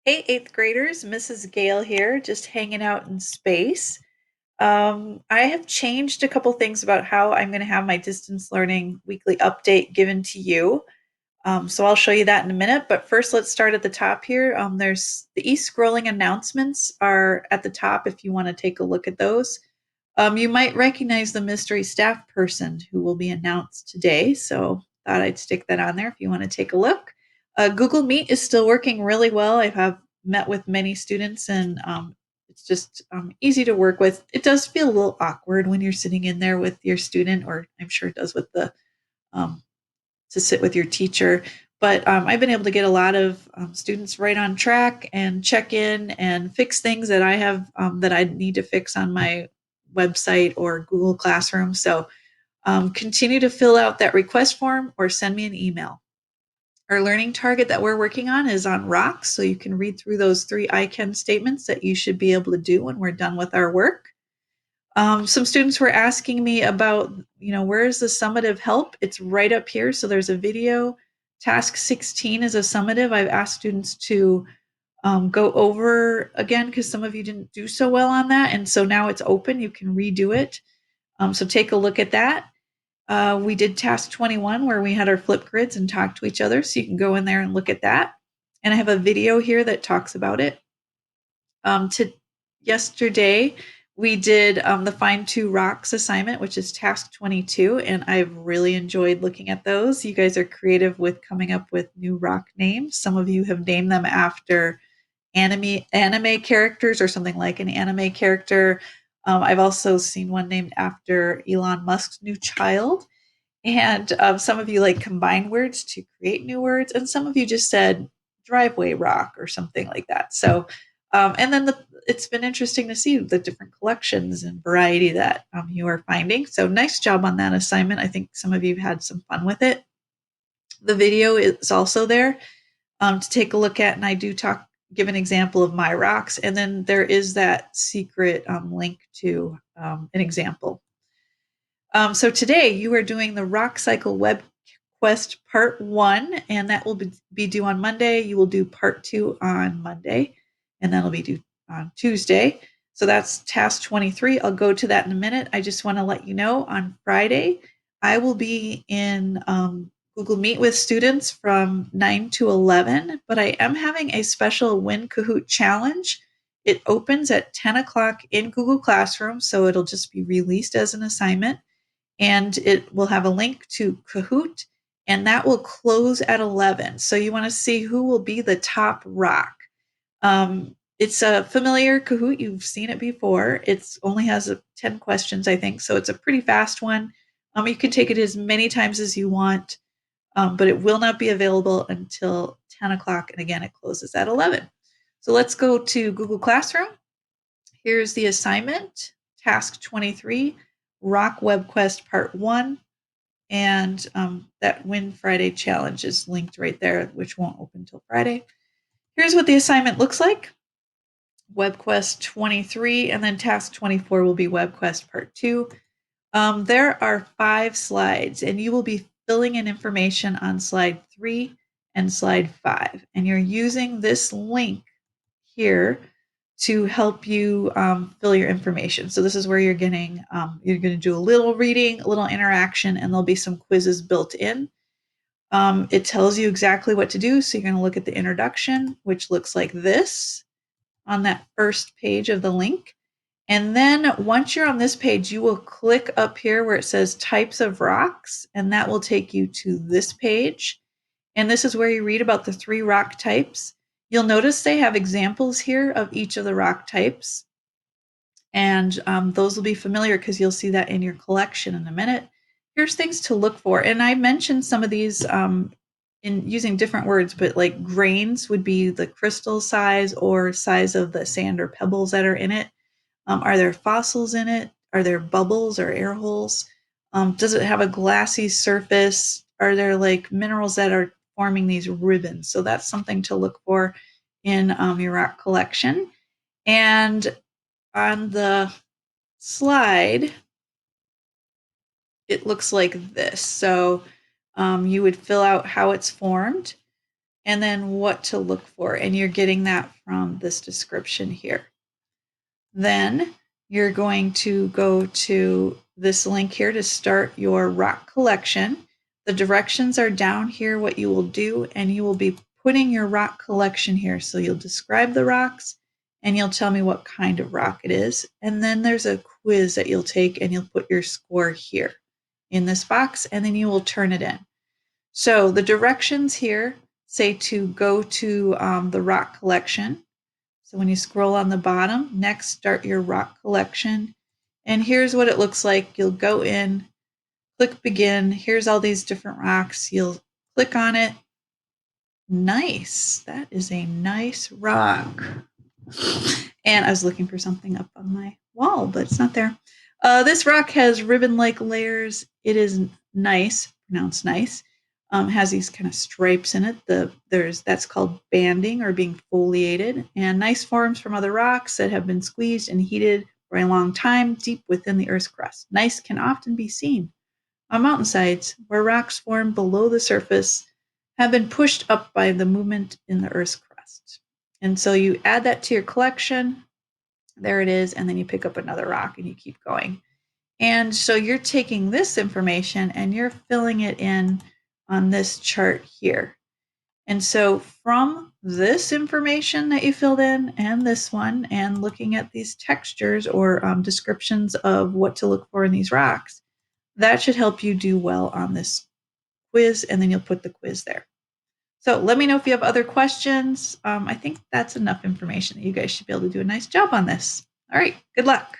Hey, eighth graders, Mrs. Gale here, just hanging out in space. I have changed a couple things about how I'm going to have my distance learning weekly update given to you. So I'll show you that in a minute. But first, let's start at the top here. There's the e-scrolling announcements are at the top if you want to take a look at those. You might recognize the mystery staff person who will be announced today. So thought I'd stick that on there if you want to take a look. Google Meet is still working really well. I have met with many students and it's just easy to work with. It does feel a little awkward when you're sitting in there with your student, or I'm sure it does with the um, to sit with your teacher. But I've been able to get a lot of students right on track and check in and fix things that I have that I need to fix on my website or Google Classroom. So continue to fill out that request form or send me an email. Our learning target that we're working on is on rocks. So you can read through those three I can statements that you should be able to do when we're done with our work. Some students were asking me about, where is the summative help? It's right up here. So there's a video. Task 16 is a summative. I've asked students to go over again because some of you didn't do so well on that. And so now it's open. You can redo it. So take a look at that. We did task 21 where we had our flip grids and talked to each other. So you can go in there and look at that. And I have a video here that talks about it. To yesterday, we did the Find Two Rocks assignment, which is task 22, and I've really enjoyed looking at those. You guys are creative with coming up with new rock names. Some of you have named them after anime characters or something like an anime character. I've also seen one named after Elon Musk's new child. And some of you like combine words to create new words, and some of you just said driveway rock or something like that. So, and then it's been interesting to see the different collections and variety that you are finding. So, nice job on that assignment. I think some of you had some fun with it. The video is also there to take a look at, and I do give an example of my rocks, and then there is that secret link to an example. So today you are doing the Rock Cycle Web Quest Part 1, and that will be due on Monday. You will do Part 2 on Monday, and that'll be due on Tuesday. So that's task 23. I'll go to that in a minute. I just want to let you know on Friday, I will be in Google Meet with students from 9 to 11, but I am having a special Win Kahoot challenge. It opens at 10 o'clock in Google Classroom, so it'll just be released as an assignment, and it will have a link to Kahoot, and that will close at 11. So you want to see who will be the top rock. It's a familiar Kahoot. You've seen it before. It only has 10 questions, I think, so it's a pretty fast one. You can take it as many times as you want, but it will not be available until 10 o'clock. And again, it closes at 11. So let's go to Google Classroom. Here's the assignment, task 23, Rock Web Quest Part 1. And that Win Friday challenge is linked right there, which won't open until Friday. Here's what the assignment looks like. WebQuest 23, and then task 24 will be WebQuest Part 2. There are 5 slides, and you will be filling in information on slide 3 and slide 5. And you're using this link here to help you fill your information. So this is where you're going to do a little reading, a little interaction, and there'll be some quizzes built in. It tells you exactly what to do. So you're going to look at the introduction, which looks like this on that first page of the link. And then once you're on this page, you will click up here where it says types of rocks, and that will take you to this page. And this is where you read about the 3 rock types. You'll notice they have examples here of each of the rock types. And those will be familiar because you'll see that in your collection in a minute. Here's things to look for. And I mentioned some of these in using different words, but like grains would be the crystal size or size of the sand or pebbles that are in it. Are there fossils in it? Are there bubbles or air holes? Does it have a glassy surface? Are there like minerals that are forming these ribbons? So that's something to look for in your rock collection. And on the slide, it looks like this. So you would fill out how it's formed. and then what to look for. And you're getting that from this description here. Then you're going to go to this link here to start your rock collection. The directions are down here, what you will do, and you will be putting your rock collection here. So you'll describe the rocks and you'll tell me what kind of rock it is. And then there's a quiz that you'll take and you'll put your score here in this box and then you will turn it in. So the directions here say to go to the rock collection. So when you scroll on the bottom, next start your rock collection. And here's what it looks like. You'll go in, click begin. Here's all these different rocks. You'll click on it. Nice. That is a nice rock. And I was looking for something up on my wall, but it's not there. This rock has ribbon-like layers. It is nice, pronounced nice. Has these kind of stripes in it. That's called banding or being foliated, and nice forms from other rocks that have been squeezed and heated for a long time deep within the Earth's crust. Gneiss can often be seen on mountainsides where rocks formed below the surface have been pushed up by the movement in the Earth's crust. And so you add that to your collection. There it is, and then you pick up another rock and you keep going. And so you're taking this information and you're filling it in on this chart here. And so from this information that you filled in and this one, and looking at these textures or descriptions of what to look for in these rocks, that should help you do well on this quiz, and then you'll put the quiz there. So let me know if you have other questions. I think that's enough information that you guys should be able to do a nice job on this. All right, good luck.